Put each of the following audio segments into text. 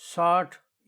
60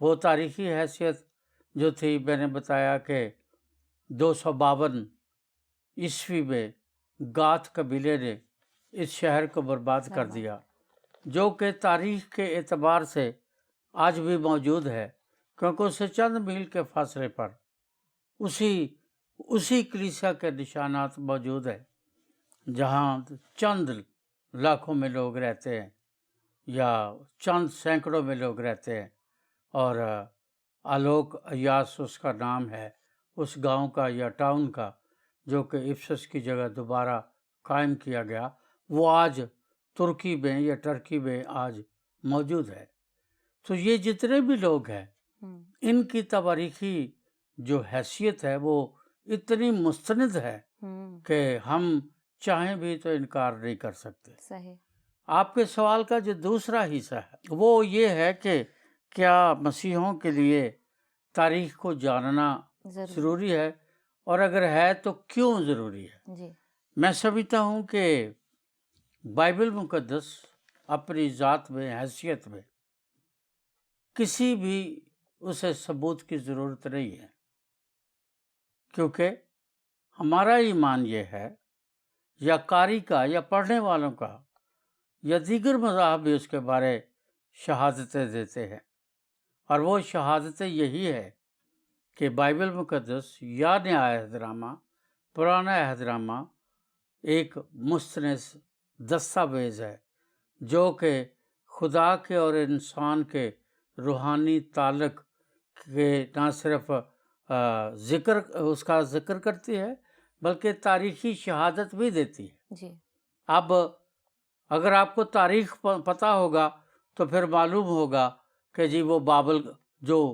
وہ تاریخی حیثیت جو تھی، میں نے بتایا کہ 252 عیسوی میں گاتھ قبیلے نے اس شہر کو برباد کر دیا، جو کہ تاریخ کے اعتبار سے آج بھی موجود ہے، کیونکہ اسے چند میل کے فاصلے پر اسی کلیسا کے نشانات موجود ہیں، جہاں چند لاکھوں میں لوگ رہتے ہیں یا چند سینکڑوں میں لوگ رہتے ہیں، اور آلوک ایاس اس کا نام ہے، اس گاؤں کا یا ٹاؤن کا، جو کہ افسس کی جگہ دوبارہ قائم کیا گیا، وہ آج ترکی میں یا ٹرکی میں آج موجود ہے۔ تو یہ جتنے بھی لوگ ہیں، ان کی تواریخی جو حیثیت ہے وہ اتنی مستند ہے کہ ہم چاہیں بھی تو انکار نہیں کر سکتے۔ صحیح۔ آپ کے سوال کا جو دوسرا حصہ ہے وہ یہ ہے کہ کیا مسیحوں کے لیے تاریخ کو جاننا ضروری ہے، اور اگر ہے تو کیوں ضروری ہے؟ جی۔ میں سمجھتا ہوں کہ بائبل مقدس اپنی ذات میں، حیثیت میں، کسی بھی اسے ثبوت کی ضرورت نہیں ہے، کیونکہ ہمارا ایمان یہ ہے، یا قاری کا یا پڑھنے والوں کا یا دیگر مذاہب بھی اس کے بارے شہادتیں دیتے ہیں، اور وہ شہادتیں یہی ہے کہ بائبل مقدس یا نیا عہد نامہ، پرانا عہد نامہ ایک مستند دستاویز ہے، جو کہ خدا کے اور انسان کے روحانی تعلق کے نہ صرف اس کا ذکر کرتی ہے بلکہ تاریخی شہادت بھی دیتی ہے۔ جی۔ اب اگر آپ کو تاریخ پتہ ہوگا تو پھر معلوم ہوگا کہ جی وہ بابل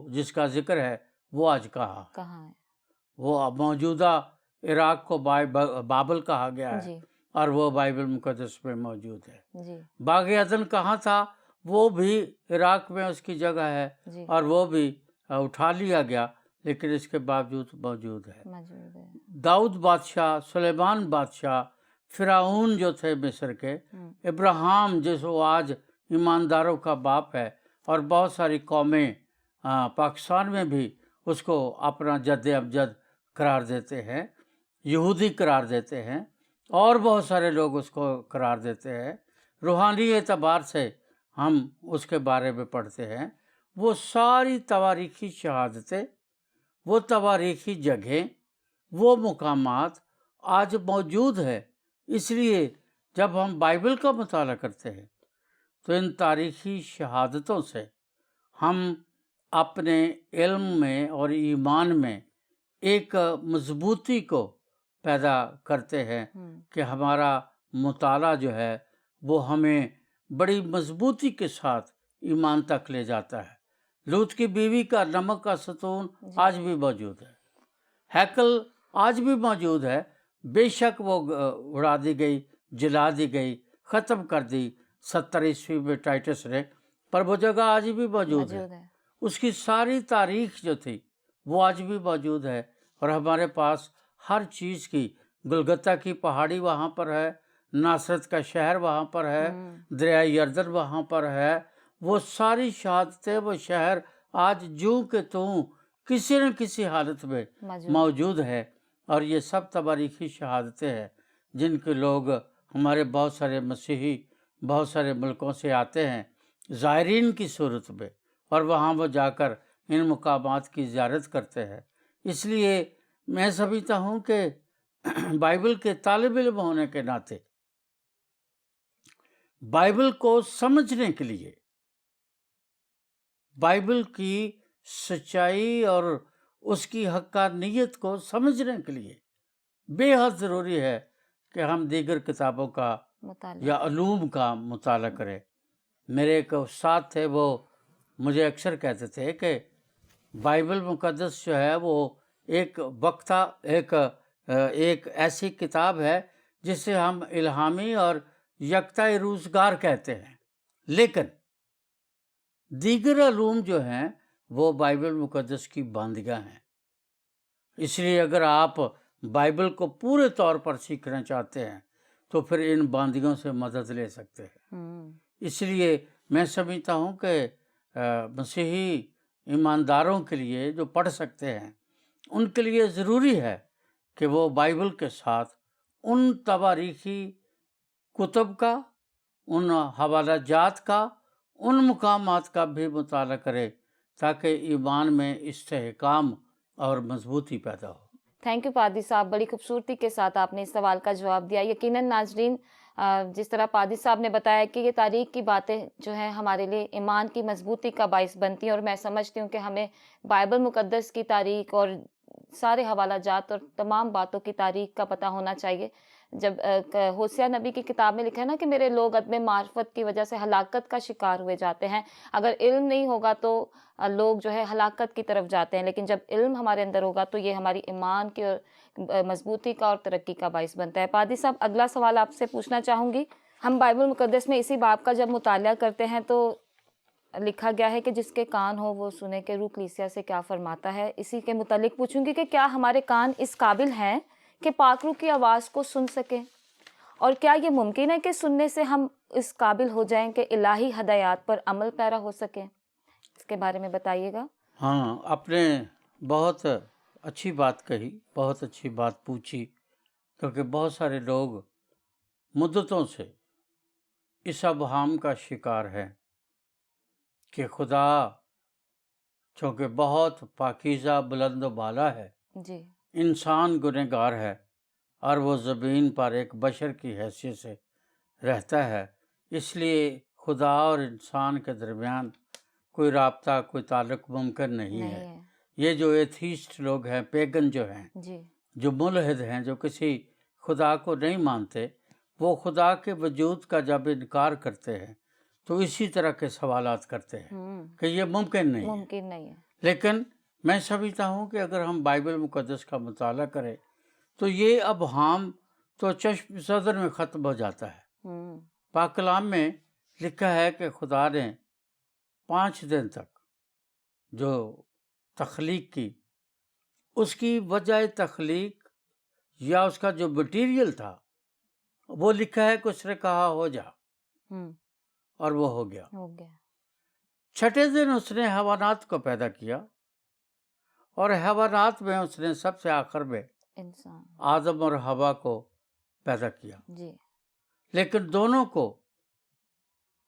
جس کا ذکر ہے وہ آج کہاں ہے، وہ موجودہ عراق کو بابل کہا گیا ہے، جی۔ اور وہ بائبل مقدس میں موجود ہے۔ جی۔ باغ عدن کہاں تھا؟ وہ بھی عراق میں اس کی جگہ ہے، جی۔ اور وہ بھی اٹھا لیا گیا، لیکن اس کے باوجود موجود ہے۔ داؤد بادشاہ، سلیمان بادشاہ، فرعون جو تھے مصر کے، ابراہیم جس وہ آج ایمانداروں کا باپ ہے، اور بہت ساری قومیں پاکستان میں بھی اس کو اپنا جد امجد قرار دیتے ہیں، یہودی قرار دیتے ہیں، اور بہت سارے لوگ اس کو قرار دیتے ہیں۔ روحانی اعتبار سے ہم اس کے بارے میں پڑھتے ہیں، وہ ساری تواریخی شہادتیں، وہ تواریخی جگہیں، وہ مقامات آج موجود ہے۔ اس لیے جب ہم بائبل کا مطالعہ کرتے ہیں تو ان تاریخی شہادتوں سے ہم اپنے علم میں اور ایمان میں ایک مضبوطی کو پیدا کرتے ہیں کہ ہمارا مطالعہ جو ہے وہ ہمیں بڑی مضبوطی کے ساتھ ایمان تک لے جاتا ہے۔ لوط کی بیوی کا نمک کا ستون آج بھی موجود ہے، ہیکل آج بھی موجود ہے، بے شک وہ اڑا دی گئی، جلا دی گئی، ختم کر دی 70 عیسوی میں ٹائٹس نے، پر وہ جگہ آج بھی موجود ہے۔ اس کی ساری تاریخ جو تھی وہ آج بھی موجود ہے، اور ہمارے پاس ہر چیز کی، گلگتہ کی پہاڑی وہاں پر ہے، ناصرت کا شہر وہاں پر ہے، دریائے یردن وہاں پر ہے، وہ ساری شہادتیں، وہ شہر آج جوں کہ توں کسی نہ کسی حالت میں موجود ہے۔ اور یہ سب تواریخی شہادتیں ہیں جن کے لوگ، ہمارے بہت سارے مسیحی بہت سارے ملکوں سے آتے ہیں زائرین کی صورت میں، اور وہاں وہ جا کر ان مقامات کی زیارت کرتے ہیں۔ اس لیے میں سمجھتا ہوں کہ بائبل کے طالب علم ہونے کے ناطے بائبل کو سمجھنے کے لیے، بائبل کی سچائی اور اس کی حقانیت کو سمجھنے کے لیے بے حد ضروری ہے کہ ہم دیگر کتابوں کا یا علوم کا مطالعہ کریں۔ میرے ایک استاد تھے، وہ مجھے اکثر کہتے تھے کہ بائبل مقدس جو ہے وہ ایک وقتہ ایک ایسی کتاب ہے جسے ہم الہامی اور یکتا روزگار کہتے ہیں، لیکن دیگر علوم جو ہیں وہ بائبل مقدس کی باندیاں ہیں۔ اس لیے اگر آپ بائبل کو پورے طور پر سیکھنا چاہتے ہیں تو پھر ان باندیوں سے مدد لے سکتے ہیں۔ اس لیے میں سمجھتا ہوں کہ مسیحی ایمانداروں کے لیے جو پڑھ سکتے ہیں ان کے لیے ضروری ہے کہ وہ بائبل کے ساتھ ان تواریخی کتب کا، ان حوالہ جات کا، ان مقامات کا بھی مطالعہ کرے تاکہ ایمان میں استحکام اور مضبوطی پیدا ہو۔ تھینک یو پادری صاحب، بڑی خوبصورتی کے ساتھ آپ نے اس سوال کا جواب دیا۔ یقیناً ناظرین، جس طرح پادری صاحب نے بتایا کہ یہ تاریخ کی باتیں جو ہیں ہمارے لیے ایمان کی مضبوطی کا باعث بنتی ہیں، اور میں سمجھتی ہوں کہ ہمیں بائبل مقدس کی تاریخ اور سارے حوالہ جات اور تمام باتوں کی تاریخ کا پتہ ہونا چاہیے۔ جب ہوسیہ نبی کی کتاب میں لکھا ہے نا کہ میرے لوگ عدم معرفت کی وجہ سے ہلاکت کا شکار ہوئے جاتے ہیں، اگر علم نہیں ہوگا تو لوگ جو ہے ہلاکت کی طرف جاتے ہیں، لیکن جب علم ہمارے اندر ہوگا تو یہ ہماری ایمان کی مضبوطی کا اور ترقی کا باعث بنتا ہے۔ پادری صاحب، اگلا سوال آپ سے پوچھنا چاہوں گی۔ ہم بائبل مقدس میں اسی باب کا جب مطالعہ کرتے ہیں تو لکھا گیا ہے کہ جس کے کان ہو وہ سنے کہ روح کلیسیا سے کیا فرماتا ہے۔ اسی کے متعلق پوچھوں گی کہ کیا ہمارے کان اس قابل ہیں کہ پاک روح کی آواز کو سن سکیں، اور کیا یہ ممکن ہے کہ سننے سے ہم اس قابل ہو جائیں کہ الہی ہدایات پر عمل پیرا ہو سکیں؟ اس کے بارے میں بتائیے گا۔ ہاں، آپ نے بہت اچھی بات کہی، بہت اچھی بات پوچھی، کیونکہ بہت سارے لوگ مدتوں سے اس ابہام کا شکار ہیں کہ خدا چونکہ بہت پاکیزہ، بلند و بالا ہے، جی، انسان گنہگار ہے اور وہ زمین پر ایک بشر کی حیثیت سے رہتا ہے، اس لیے خدا اور انسان کے درمیان کوئی رابطہ، کوئی تعلق ممکن نہیں ہے۔ یہ جو ایتھیسٹ لوگ ہیں، پیگن جو ہیں، جی، جو ملحد ہیں، جو کسی خدا کو نہیں مانتے، وہ خدا کے وجود کا جب انکار کرتے ہیں تو اسی طرح کے سوالات کرتے ہیں کہ یہ ممکن نہیں ہے۔ ممکن نہیں ہے۔ لیکن میں سمجھتا ہوں کہ اگر ہم بائبل مقدس کا مطالعہ کریں تو یہ ابہام تو چشم صدر میں ختم ہو جاتا ہے۔ پاک کلام میں لکھا ہے کہ خدا نے 5 دن تک جو تخلیق کی، اس کی وجہ تخلیق یا اس کا جو مٹیریل تھا وہ لکھا ہے کہ اس نے کہا ہو جا، اور وہ ہو گیا۔ 6 دن اس نے حیوانات کو پیدا کیا، اور حیوانات میں اس نے سب سے آخر میں انسان، آدم اور حوا کو پیدا کیا۔ جی، لیکن دونوں کو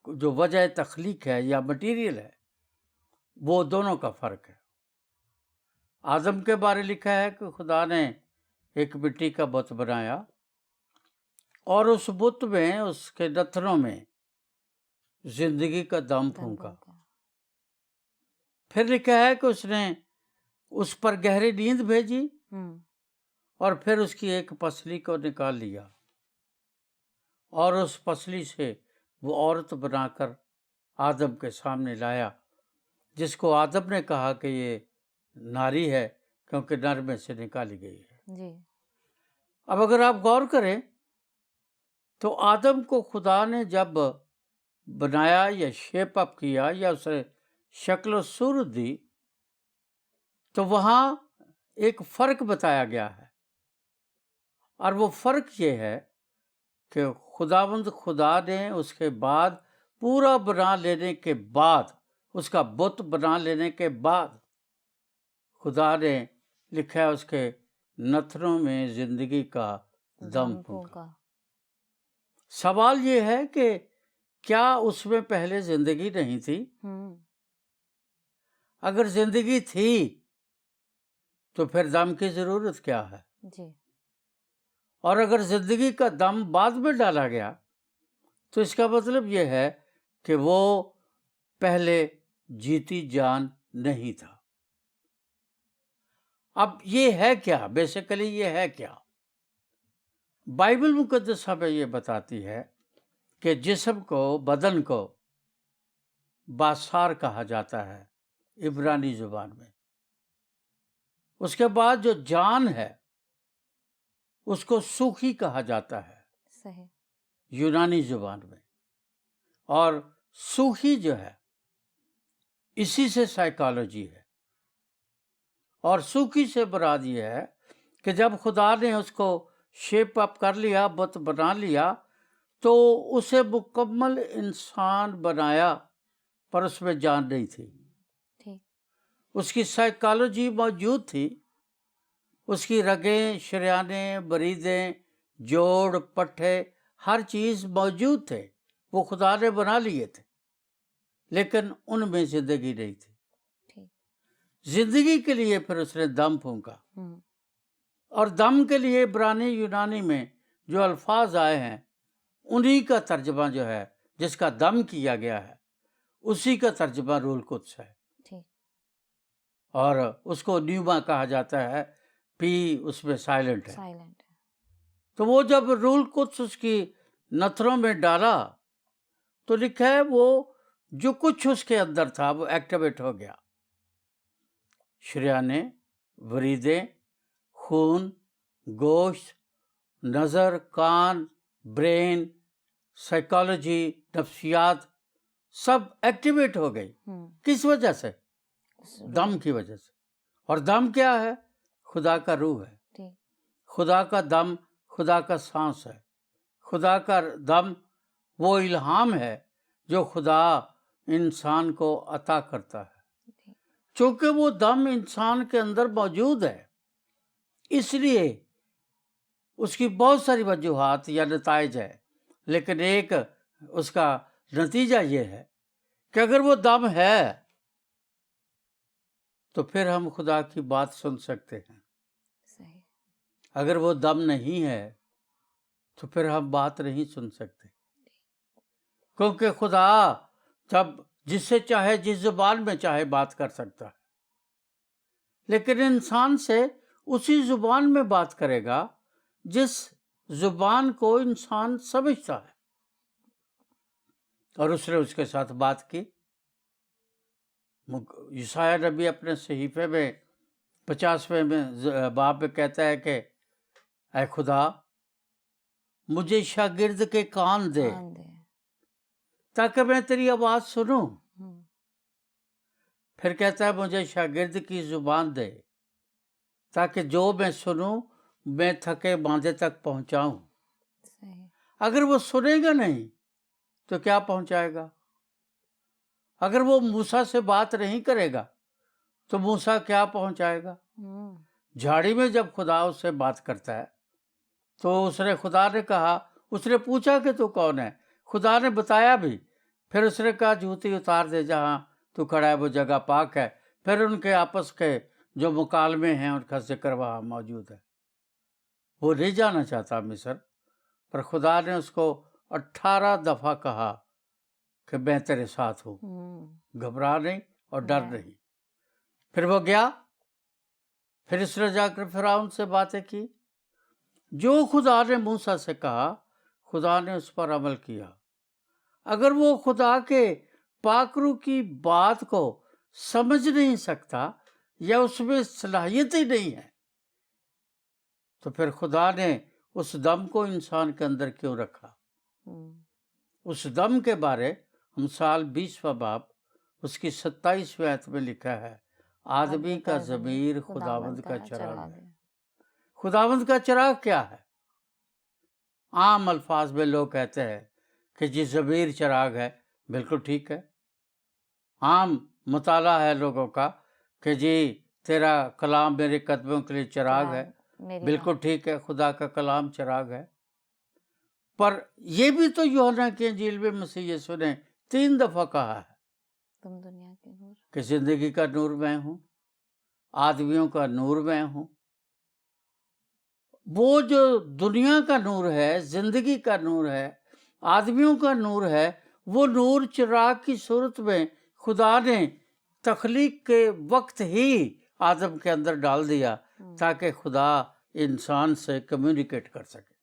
جو وجہ تخلیق ہے یا مٹیریل ہے، وہ دونوں کا فرق ہے۔ آدم کے بارے لکھا ہے کہ خدا نے ایک مٹی کا بت بنایا، اور اس بت میں، اس کے نتنوں میں زندگی کا دم پھونکا۔ پھر لکھا ہے کہ اس نے اس پر گہری نیند بھیجی، اور پھر اس کی ایک پسلی کو نکال لیا، اور اس پسلی سے وہ عورت بنا کر آدم کے سامنے لایا، جس کو آدم نے کہا کہ یہ ناری ہے، کیونکہ نر میں سے نکالی گئی ہے۔ جی، اب اگر آپ غور کریں تو آدم کو خدا نے جب بنایا یا شیپ اپ کیا یا اسے شکل و صورت دی تو وہاں ایک فرق بتایا گیا ہے، اور وہ فرق یہ ہے کہ خداوند خدا نے اس کے بعد پورا بنا لینے کے بعد، اس کا بت بنا لینے کے بعد، خدا نے لکھا ہے اس کے نتنوں میں زندگی کا دم پھونکا۔ سوال یہ ہے کہ کیا اس میں پہلے زندگی نہیں تھی؟ اگر زندگی تھی تو پھر دم کی ضرورت کیا ہے؟ جی، اور اگر زندگی کا دم بعد میں ڈالا گیا تو اس کا مطلب یہ ہے کہ وہ پہلے جیتی جان نہیں تھا۔ اب یہ ہے کیا؟ بیسیکلی یہ ہے کیا؟ بائبل مقدس ہمیں یہ بتاتی ہے کہ جسم کو، بدن کو باسار کہا جاتا ہے عبرانی زبان میں۔ اس کے بعد جو جان ہے اس کو سوخی کہا جاتا ہے صحیح، یونانی زبان میں، اور سوخی جو ہے اسی سے سائیکالوجی ہے، اور سوکھی سے مراد یہ ہے کہ جب خدا نے اس کو شیپ اپ کر لیا، بت بنا لیا، تو اسے مکمل انسان بنایا، پر اس میں جان نہیں تھی۔ ٹھیک، اس کی سائیکالوجی موجود تھی، اس کی رگیں، شریانیں، بریدیں، جوڑ، پٹھے، ہر چیز موجود تھے، وہ خدا نے بنا لیے تھے، لیکن ان میں زندگی نہیں تھی۔ ٹھیک۔ زندگی کے لیے پھر اس نے دم پھونکا، اور دم کے لیے عبرانی یونانی میں جو الفاظ آئے ہیں انہی کا ترجمہ جو ہے، جس کا دم کیا گیا ہے، اسی کا ترجمہ روح القدس ہے، ٹھیک۔ اور اس کو نیوما کہا جاتا ہے، پی اس میں سائلنٹ ہے۔ سائلنٹ ہے۔ تو وہ جب روح القدس اس کی نتھروں میں ڈالا تو لکھا ہے وہ جو کچھ اس کے اندر تھا وہ ایکٹیویٹ ہو گیا، شریانیں، وریدیں، خون، گوشت، نظر، کان، برین، سائیکالوجی، نفسیات، سب ایکٹیویٹ ہو گئی۔ کس وجہ سے؟ دم کی وجہ سے۔ اور دم کیا ہے؟ خدا کا روح ہے، ٹھیک۔ خدا کا دم، خدا کا سانس ہے، خدا کا دم وہ الہام ہے جو خدا انسان کو عطا کرتا ہے۔ چونکہ وہ دم انسان کے اندر موجود ہے، اس لیے اس کی بہت ساری وجوہات یا نتائج ہے، لیکن ایک اس کا نتیجہ یہ ہے کہ اگر وہ دم ہے تو پھر ہم خدا کی بات سن سکتے ہیں، صحیح۔ اگر وہ دم نہیں ہے تو پھر ہم بات نہیں سن سکتے، کیونکہ خدا جب جس سے چاہے جس زبان میں چاہے بات کر سکتا ہے، لیکن انسان سے اسی زبان میں بات کرے گا جس زبان کو انسان سمجھتا ہے، اور اس نے اس کے ساتھ بات کی۔ یسایہ نبی اپنے صحیفے میں 50ویں باب میں کہتا ہے کہ اے خدا مجھے شاگرد کے کان دے تاکہ میں تیری آواز سنوں۔ پھر کہتا ہے مجھے شاگرد کی زبان دے تاکہ جو میں سنوں میں تھکے باندھے تک پہنچاؤں۔ اگر وہ سنے گا نہیں تو کیا پہنچائے گا؟ اگر وہ موسیٰ سے بات نہیں کرے گا تو موسیٰ کیا پہنچائے گا؟ جھاڑی میں جب خدا اس سے بات کرتا ہے تو خدا نے کہا، اس نے پوچھا کہ تو کون ہے، خدا نے بتایا بھی، پھر اس نے کہا جوتی اتار دے، جہاں تو کھڑا ہے وہ جگہ پاک ہے۔ پھر ان کے آپس کے جو مکالمے ہیں ان کا ذکر وہاں موجود ہے۔ وہ نہیں جانا چاہتا مصر، پر خدا نے اس کو 18 دفعہ کہا کہ میں تیرے ساتھ ہوں، گھبرا نہیں اور ڈر نہیں۔ پھر وہ گیا، پھر اس نے جا کر فرعون سے باتیں کی، جو خدا نے موسیٰ سے کہا خدا نے اس پر عمل کیا۔ اگر وہ خدا کے پاک روح کی بات کو سمجھ نہیں سکتا یا اس میں صلاحیت ہی نہیں ہے تو پھر خدا نے اس دم کو انسان کے اندر کیوں رکھا؟ اس دم کے بارے امثال 20واں باب اس کی 27ویں آیت میں لکھا ہے، آدمی کا ضمیر خداوند کا چراغ ہے۔ خداوند کا چراغ کیا ہے؟ عام الفاظ میں لوگ کہتے ہیں کہ جی ضمیر چراغ ہے، بالکل ٹھیک ہے۔ عام مطالعہ ہے لوگوں کا کہ جی تیرا کلام میرے قدموں کے لیے چراغ ہے، بالکل ٹھیک ہے، خدا کا کلام چراغ ہے۔ پر یہ بھی تو یوحنا کی انجیل میں مسیح یسوع نے 3 دفعہ کہا ہے، تم دنیا کے نور، کہ زندگی کا نور میں ہوں، آدمیوں کا نور میں ہوں۔ وہ جو دنیا کا نور ہے، زندگی کا نور ہے، آدمیوں کا نور ہے، وہ نور چراغ کی صورت میں خدا نے تخلیق کے وقت ہی آدم کے اندر ڈال دیا تاکہ خدا انسان سے کمیونیکیٹ کر سکے۔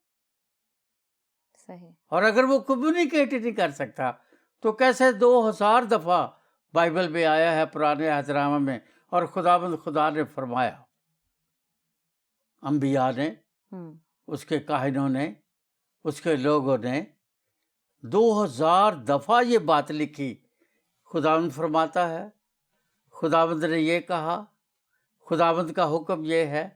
صحیح۔ اور اگر وہ کمیونیکیٹ ہی نہیں کر سکتا تو کیسے 2000 دفعہ بائبل میں آیا ہے پرانے عہد نامہ میں، اور خدا نے فرمایا، انبیاء نے، اس کے کاہنوں نے، اس کے لوگوں نے 2000 دفعہ یہ بات لکھی۔ خداوند فرماتا ہے، خداوند نے یہ کہا، خداوند کا حکم یہ ہے۔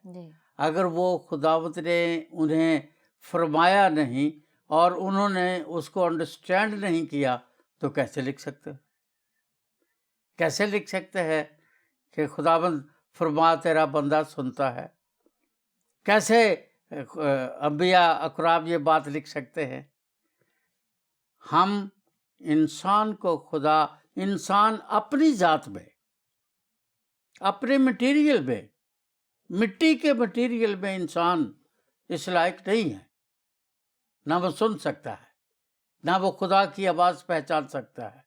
اگر وہ خداوند نے انہیں فرمایا نہیں اور انہوں نے اس کو انڈرسٹینڈ نہیں کیا تو کیسے لکھ سکتے ہیں کہ خداوند فرما تیرا بندہ سنتا ہے. کیسے انبیاء اقراب یہ بات لکھ سکتے ہیں؟ ہم انسان کو خدا، انسان اپنی ذات میں، اپنے مٹیریل میں، مٹی کے مٹیریل میں انسان اس لائق نہیں ہے. نہ وہ سن سکتا ہے، نہ وہ خدا کی آواز پہچان سکتا ہے.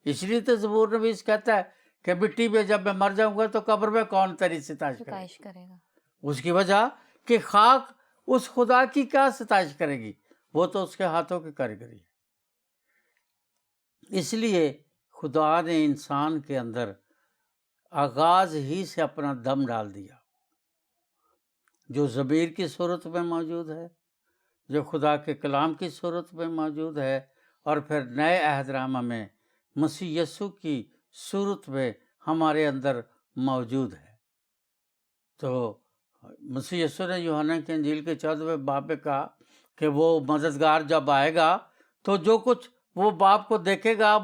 اس لیے تو زبور نویس کہتا ہے کہ مٹی میں جب میں مر جاؤں گا تو قبر میں کون تیری ستائش کرے گا؟ ستائش کرے گا. اس کی وجہ کہ خاک اس خدا کی کیا ستائش کرے گی؟ وہ تو اس کے ہاتھوں کی کاریگری ہے. اس لیے خدا نے انسان کے اندر آغاز ہی سے اپنا دم ڈال دیا، جو ضمیر کی صورت میں موجود ہے، جو خدا کے کلام کی صورت میں موجود ہے، اور پھر نئے عہد نامہ میں مسیح یسوع کی صورت میں ہمارے اندر موجود ہے. تو مسیح یسوع نے یوحنا کی انجیل کے 14ویں باب میں کہا کہ وہ مددگار جب آئے گا تو جو کچھ وہ باپ کو دیکھے گا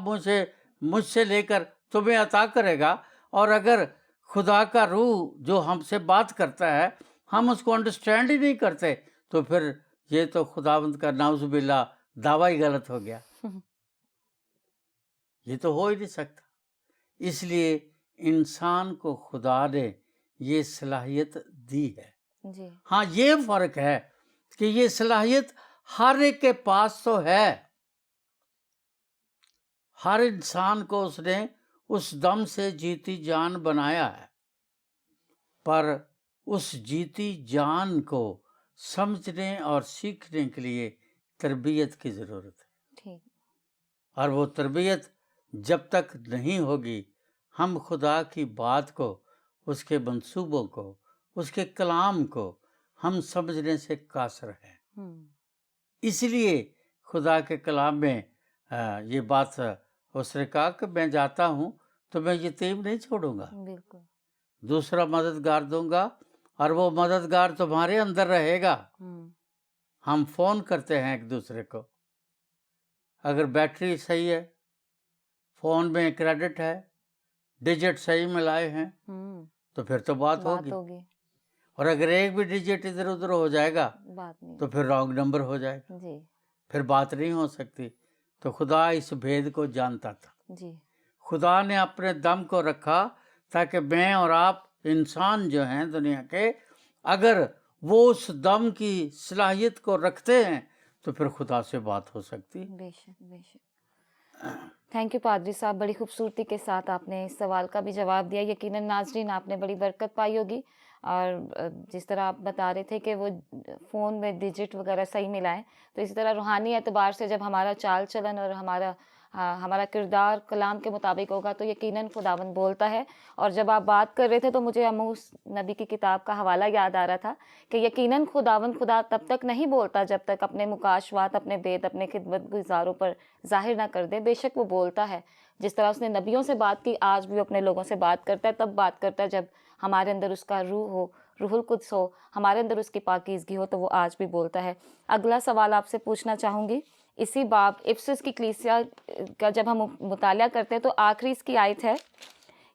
مجھ سے لے کر تمہیں عطا کرے گا. اور اگر خدا کا روح جو ہم سے بات کرتا ہے ہم اس کو انڈرسٹینڈ ہی نہیں کرتے تو پھر یہ تو خداوند کا نعوذ باللہ دعویٰ ہی غلط ہو گیا. یہ تو ہو ہی نہیں سکتا. اس لیے انسان کو خدا نے یہ صلاحیت دی ہے. جی. ہاں یہ فرق ہے کہ یہ صلاحیت ہر ایک کے پاس تو ہے. ہر انسان کو اس نے اس دم سے جیتی جان بنایا ہے، پر اس جیتی جان کو سمجھنے اور سیکھنے کے لیے تربیت کی ضرورت ہے. ٹھیک. اور وہ تربیت جب تک نہیں ہوگی ہم خدا کی بات کو، اس کے منصوبوں کو، اس کے کلام کو ہم سمجھنے سے قاصر ہیں. اس لیے خدا کے کلام میں یہ بات اس نے کہا کہ میں جاتا ہوں تو میں یتیم نہیں چھوڑوں گا، بالکل. دوسرا مددگار دوں گا اور وہ مددگار تمہارے اندر رہے گا. ہم فون کرتے ہیں ایک دوسرے کو، اگر بیٹری صحیح ہے، فون میں کریڈٹ ہے، ڈیجٹ صحیح ملائے ہیں تو پھر تو بات ہوگی. اور اگر ایک بھی ڈیجٹ ادھر ادھر ہو جائے گا بات نہیں. تو پھر رانگ نمبر ہو جائے گا، جی. پھر بات نہیں ہو سکتی. تو خدا اس بھید کو جانتا تھا. جی. خدا نے اپنے دم کو رکھا تاکہ میں اور آپ انسان جو ہیں دنیا کے، اگر وہ اس دم کی صلاحیت کو رکھتے ہیں تو پھر خدا سے بات ہو سکتی. بے شک بے شک. تھینک یو پادری صاحب، بڑی خوبصورتی کے ساتھ آپ نے اس سوال کا بھی جواب دیا. یقیناً ناظرین آپ نے بڑی برکت پائی ہوگی. اور جس طرح آپ بتا رہے تھے کہ وہ فون میں ڈیجٹ وغیرہ صحیح ملائیں، تو اسی طرح روحانی اعتبار سے جب ہمارا چال چلن اور ہمارا کردار کلام کے مطابق ہوگا تو یقیناً خداوند بولتا ہے. اور جب آپ بات کر رہے تھے تو مجھے عموس نبی کی کتاب کا حوالہ یاد آ رہا تھا کہ یقیناً خدا تب تک نہیں بولتا جب تک اپنے مکاشفات، اپنے بید اپنے خدمت گزاروں پر ظاہر نہ کر دے. بے شک وہ بولتا ہے، جس طرح اس نے نبیوں سے بات کی آج بھی اپنے لوگوں سے بات کرتا ہے. تب بات کرتا ہے جب ہمارے اندر اس کا روح ہو، روح القدس ہو، ہمارے اندر اس کی پاکیزگی ہو، تو وہ آج بھی بولتا ہے. اگلا سوال آپ سے پوچھنا چاہوں گی. اسی باب افسس کی کلیسیا کا جب ہم مطالعہ کرتے ہیں تو آخری اس کی آیت ہے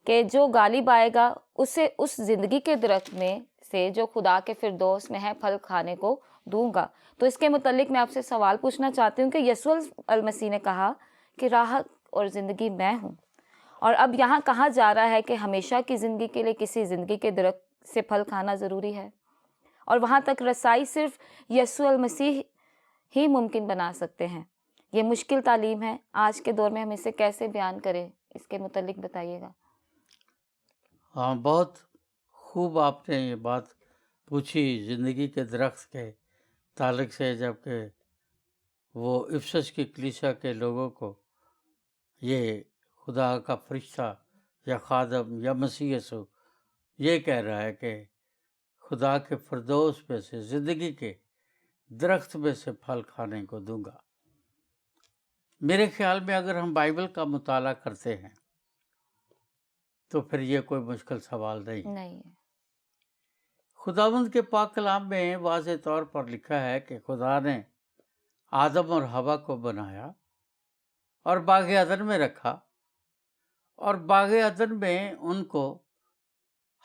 کہ جو غالب آئے گا اسے اس زندگی کے درخت میں سے جو خدا کے فردوس میں ہے پھل کھانے کو دوں گا. تو اس کے متعلق میں آپ سے سوال پوچھنا چاہتی ہوں کہ یسوع المسیح نے کہا کہ راحت اور زندگی میں ہوں، اور اب یہاں کہا جا رہا ہے کہ ہمیشہ کی زندگی کے لیے کسی زندگی کے درخت سے پھل کھانا ضروری ہے، اور وہاں تک رسائی صرف یسوع المسیح ہی ممکن بنا سکتے ہیں. یہ مشکل تعلیم ہے. آج کے دور میں ہم اسے کیسے بیان کریں، اس کے متعلق بتائیے گا. ہاں، بہت خوب آپ نے یہ بات پوچھی زندگی کے درخت کے تعلق سے، جبکہ وہ افسس کی کلیسیا کے لوگوں کو یہ خدا کا فرشتہ یا خادم یا مسیح یسوع یہ کہہ رہا ہے کہ خدا کے فردوس میں سے، زندگی کے درخت میں سے پھل کھانے کو دوں گا. میرے خیال میں اگر ہم بائبل کا مطالعہ کرتے ہیں تو پھر یہ کوئی مشکل سوال نہیں ہے. خداوند کے پاک کلام میں واضح طور پر لکھا ہے کہ خدا نے آدم اور حوا کو بنایا اور باغ عدن میں رکھا، اور باغ عدن میں ان کو